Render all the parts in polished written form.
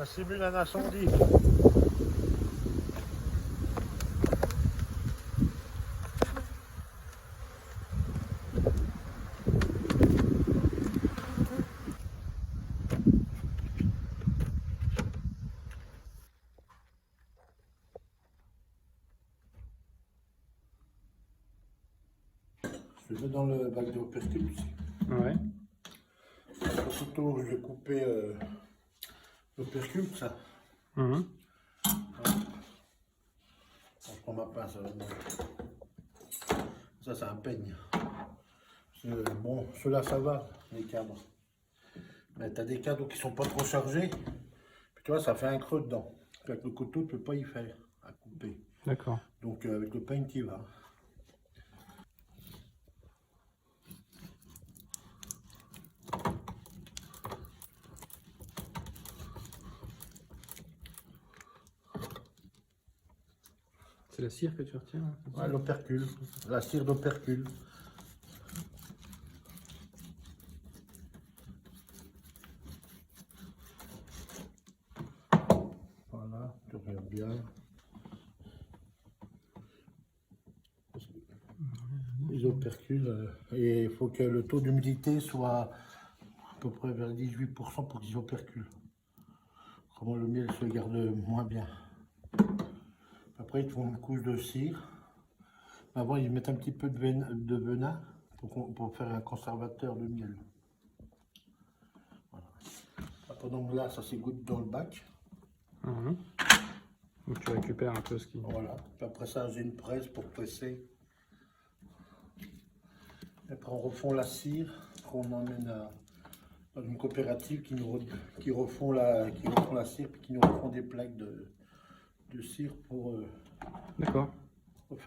Ça simule un incendie. Je le mets dans le bac de opercule. Ouais. Le couteau, je vais couper l'opercule, ça. Mhm. Je prends ma pince. Ça, c'est un peigne. Bon, ceux-là, ça va, les cadres. Mais tu as des cadres qui sont pas trop chargés. Puis tu vois, ça fait un creux dedans. Avec le couteau, tu peux pas y faire à couper. D'accord. Donc avec le peigne, tu y vas. C'est la cire que tu retiens là, c'est ça? Ouais, l'opercule, la cire d'opercule. Voilà, tu regardes bien. Les opercules, et il faut que le taux d'humidité soit à peu près vers 18% pour qu'ils operculent. Comment le miel se garde moins bien. Après, ils te font une couche de cire. Avant, ils mettent un petit peu de venin pour faire un conservateur de miel. Voilà. Pendant que là, ça s'égoutte dans le bac. Mhm. Donc tu récupères un peu ce qui... Voilà. Puis après ça, j'ai une presse pour presser. Après, on refond la cire qu'on emmène dans une coopérative qui refont la cire puis qui nous refont des plaques de cire D'accord. pour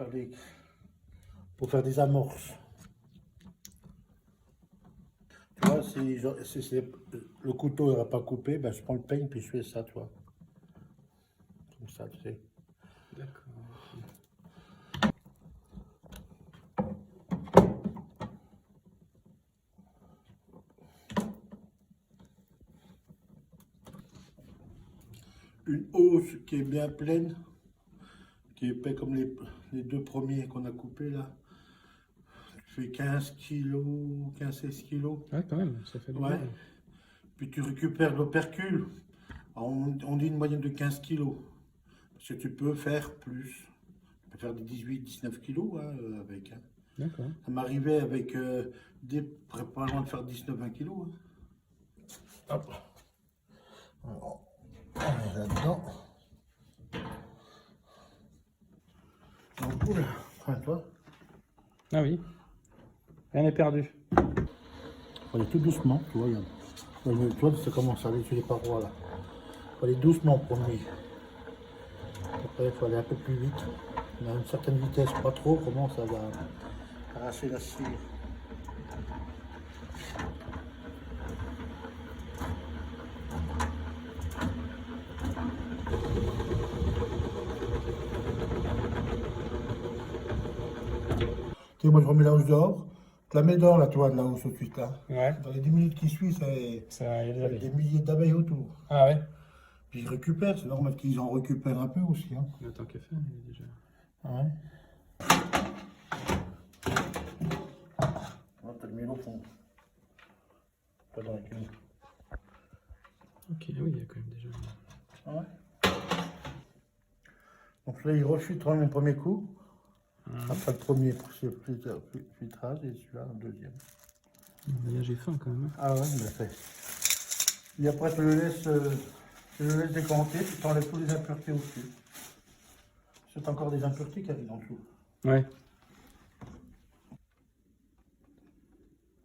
faire des amorces. Tu vois, si le couteau n'aura pas coupé, ben, je prends le peigne puis je fais ça, tu vois. Comme ça, tu sais. D'accord. Une hausse qui est bien pleine, qui est épais comme les deux premiers qu'on a coupés là. Tu fais 15 kilos, 15-16 kilos. Ouais, quand même, ça fait du Ouais. boulot. Puis tu récupères l'opercule. On dit une moyenne de 15 kilos. Parce que tu peux faire plus. Tu peux faire des 18-19 kilos hein, avec. Hein. D'accord. Ça m'arrivait avec pas loin de faire 19-20 kilos. Hein. Hop. Alors, on est là-dedans. Donc, oula, toi. Ah oui. Rien n'est perdu. Faut aller tout doucement, tu vois. Tu vois, ça commence à aller sur les parois là. Faut aller doucement en premier. Après, il faut aller un peu plus vite. Mais à une certaine vitesse, pas trop, comment ça va arracher la cire. Ok, moi je remets la housse dehors. Je la mets dehors là, tu vois, de la housse tout de suite là. Ouais. Dans les 10 minutes qui suivent, Ça, il y a des il y a des abeilles. milliers d'abeilles autour. Ah ouais. Puis je récupère, c'est normal qu'ils en récupèrent un peu aussi. Hein. Mais tant qu'à faire, il est déjà... Ouais. T'as le miel au fond. Pas dans la cuisine. Ok, oui, il y a quand même déjà... Ouais. Donc là, il refiltre le premier coup. Après le premier filtrage et celui-là, le deuxième. Là, j'ai faim quand même. Ah ouais, il l'a fait. Et après, tu le laisses décanter, tu t'enlèves tous les impuretés au-dessus. C'est encore des impuretés qui arrivent en dessous. Ouais.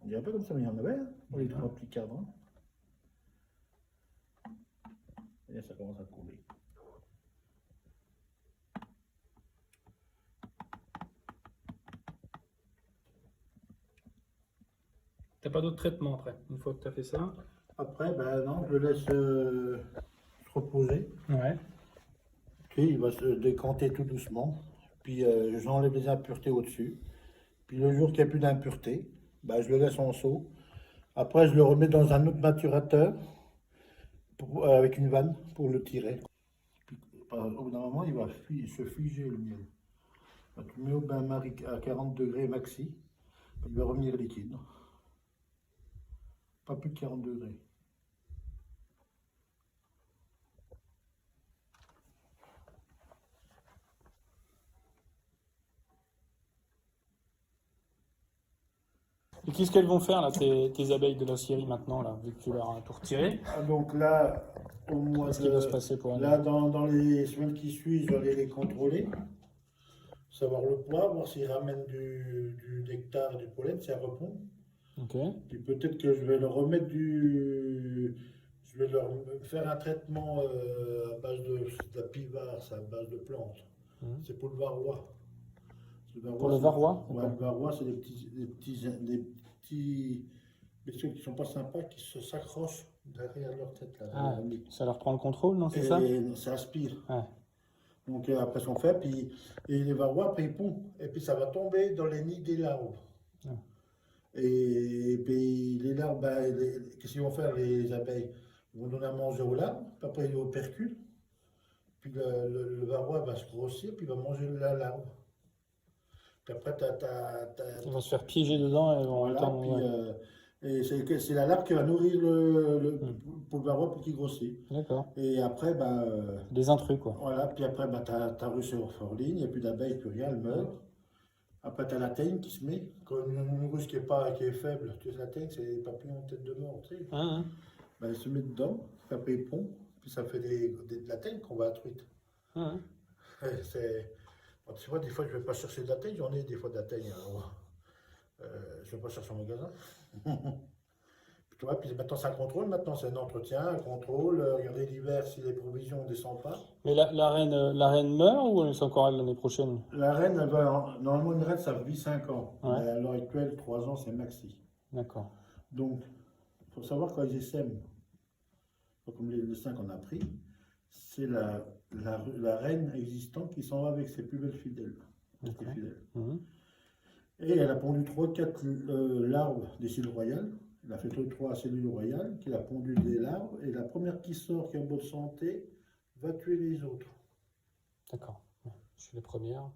On dirait pas comme ça, mais il y en avait, hein, pour les trois petits cadres. Hein. Et là, ça commence à couler. T'as pas d'autre traitement après, une fois que tu as fait ça? Après, ben non, je le laisse se reposer. Ouais. Puis il va se décanter tout doucement. Puis j'enlève les impuretés au-dessus. Puis le jour qu'il n'y a plus d'impuretés, ben, je le laisse en seau. Après, je le remets dans un autre maturateur avec une vanne pour le tirer. Puis, au bout d'un moment, il va se figer le miel. Bah, tu le mets au bain-marie à 40 degrés maxi, il va revenir liquide. Pas plus de 40 degrés. Et qu'est-ce qu'elles vont faire, là, tes abeilles de la Syrie, maintenant, là, vu que tu leur as tout retiré? Donc là, au mois Qu'est-ce qui va se passer pour elles? là dans les semaines qui suivent, je vais aller les contrôler, savoir le poids, voir s'ils ramènent du nectar, du pollen, si elles répondent. Ok. Puis peut-être que je vais leur remettre je vais leur faire un traitement à base de la pivard, c'est à base de plantes. C'est pour le varroa. Pour le varroa? Ouais, le varroa, c'est des petits bestioles qui sont pas sympas, qui s'accrochent derrière leur tête. Là, Ah, ça leur prend le contrôle, non, c'est ça? Et ça aspire. Ouais. Donc après, on fait, puis et les varrois, après, ils pondent. Et puis ça va tomber dans les nids des larves. Ouais. Et puis les larves, ben, qu'est-ce qu'ils vont faire, les abeilles? Ils vont donner à manger aux larves, puis après, ils operculent. Puis le varroa va se grossir, puis il va manger la larve. Puis après, Ils vont se faire piéger dedans et vont voilà, entendre. puis, Ouais. et c'est la larve qui va nourrir pour le varroa pour qu'il grossisse. D'accord. Et après, ben, Des intrus, quoi. voilà, puis après, ben, ta ruche est orpheline, il n'y a plus d'abeilles, plus rien, elle meurt. Après, tu as la teigne qui se met. Quand une ruche qui est faible, tu sais, la teigne, c'est les papillons en tête de mort, tu sais. Hein, Ben, elle se met dedans, puis après, ils pondent, puis ça fait de la teigne qu'on va truite. hein. Bon, tu vois, des fois, je ne vais pas chercher de la teigne, j'en ai des fois de la teigne. Alors, je ne vais pas chercher en magasin. Puis, tu vois, puis maintenant, c'est un contrôle, maintenant, c'est un entretien, un contrôle. Regardez l'hiver si les provisions ne descendent pas. Mais la reine meurt ou c'est encore elle l'année prochaine? La reine, normalement, une reine, ça vit 5 ans. Ouais. Mais à l'heure actuelle, 3 ans, c'est maxi. D'accord. Donc, il faut savoir quand ils essaiment, comme les 5 qu'on a pris, c'est la reine existante qui s'en va avec ses plus belles fidèles. D'accord. Fidèles. Mhm. Et elle a pondu 3-4 larves des cellules royales. Elle a fait 3 cellules royales, qui a pondu des larves. Et la première qui sort, qui est en bonne santé, va tuer les autres. D'accord. Ouais. Je suis les premières.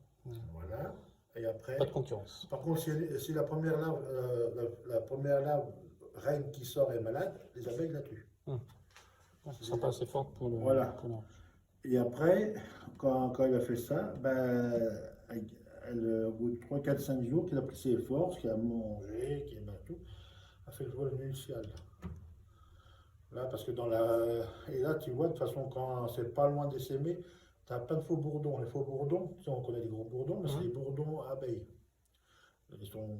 Voilà. Et après, Pas de concurrence. par contre, si la première larve, la première larve reine qui sort est malade, les abeilles la tuent. Ouais, ça sera pas assez forte pour le. Voilà. Pour la- Et après, quand elle a fait ça, ben, au bout de 3, 4, 5 jours, qu'elle a pris ses forces, qu'elle a mangé, qu'elle a tout, a fait le vol nuptial. Là, parce que et là, tu vois, de toute façon, quand c'est pas loin d'essaimer, tu as plein de faux bourdons. Les faux bourdons, tu sais, on connaît les gros bourdons, mais c'est les bourdons abeilles. Ils sont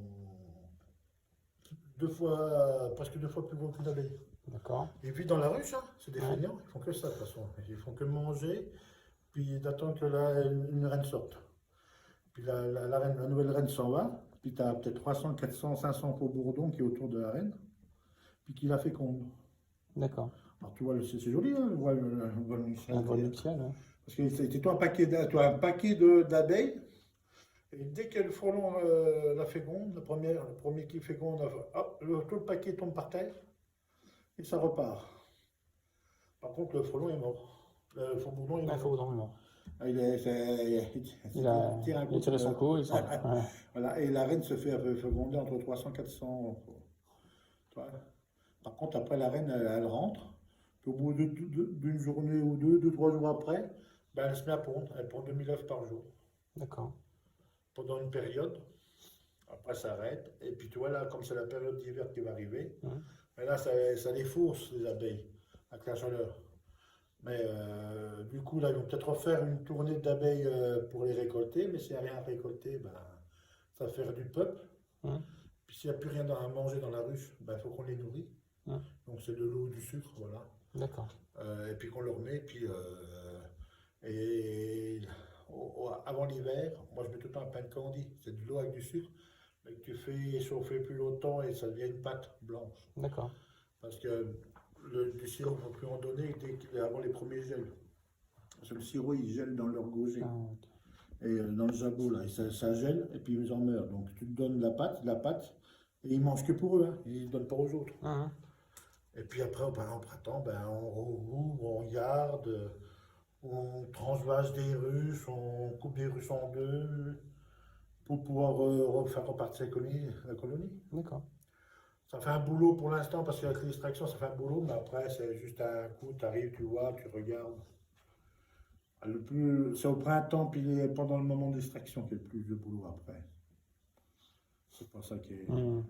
presque 2 fois plus gros qu'une abeille. D'accord. Ils vivent dans la ruche, hein. C'est des Ouais. feignants, ils font que ça de toute façon. Ils font que manger, puis d'attendre que une reine sorte. Puis la nouvelle reine s'en va, puis tu as peut-être 300, 400, 500 faux bourdons qui est autour de la reine, puis qui la féconde. D'accord. Alors tu vois, c'est joli, hein, le vol nuptial. Un vol nuptial, ouais. Parce que c'est toi un paquet d'abeilles, et dès que le frelon la féconde, le premier qui féconde, hop, tout le paquet tombe par terre, et ça repart. Par contre, le frelon est mort. Le faux bourdon est Il mort. faut dans le mort. Il Il a tiré son coup et ça. Ouais. Voilà, et la reine se fait féconder entre 300 et 400. Voilà. Par contre, après, la reine, elle rentre. Puis au bout d'une journée ou 3 jours après, ben, elle se met à pondre. Elle pond 2000 œufs par jour. D'accord. Pendant une période. Après, ça arrête. Et puis, tu vois, là, comme c'est la période d'hiver qui va arriver, mais là, ça les fausse, les abeilles, avec la chaleur. Mais du coup, là, ils vont peut-être refaire une tournée d'abeilles pour les récolter, mais s'il n'y a rien à récolter, ben, ça va faire du peuple. Puis s'il n'y a plus rien à manger dans la ruche, ben, il faut qu'on les nourrit. Donc c'est de l'eau, du sucre, voilà. D'accord. Et puis qu'on leur met, puis avant l'hiver, moi je mets tout le temps un pain de candy. C'est de l'eau avec du sucre, mais que tu fais chauffer plus longtemps et ça devient une pâte blanche. D'accord. Parce que du sirop, il ne faut plus en donner avant les premiers gels. Parce que le sirop, il gèle dans leur gosier. Ah, ok. Et dans le jabot, là, et ça gèle, et puis ils en meurent. Donc tu te donnes la pâte, et ils mangent que pour eux, hein. Ils ne donnent pas aux autres. Et puis après, au printemps, ben, on rouvre, on garde, on transvase des ruches, on coupe des ruches en deux pour pouvoir faire repartir la colonie. D'accord. Ça fait un boulot pour l'instant parce qu'avec l'extraction, ça fait un boulot, mais après, c'est juste un coup, tu arrives, tu vois, tu regardes. C'est au printemps, puis pendant le moment d'extraction qu'il y a le plus de boulot après. C'est pour ça que Hmm.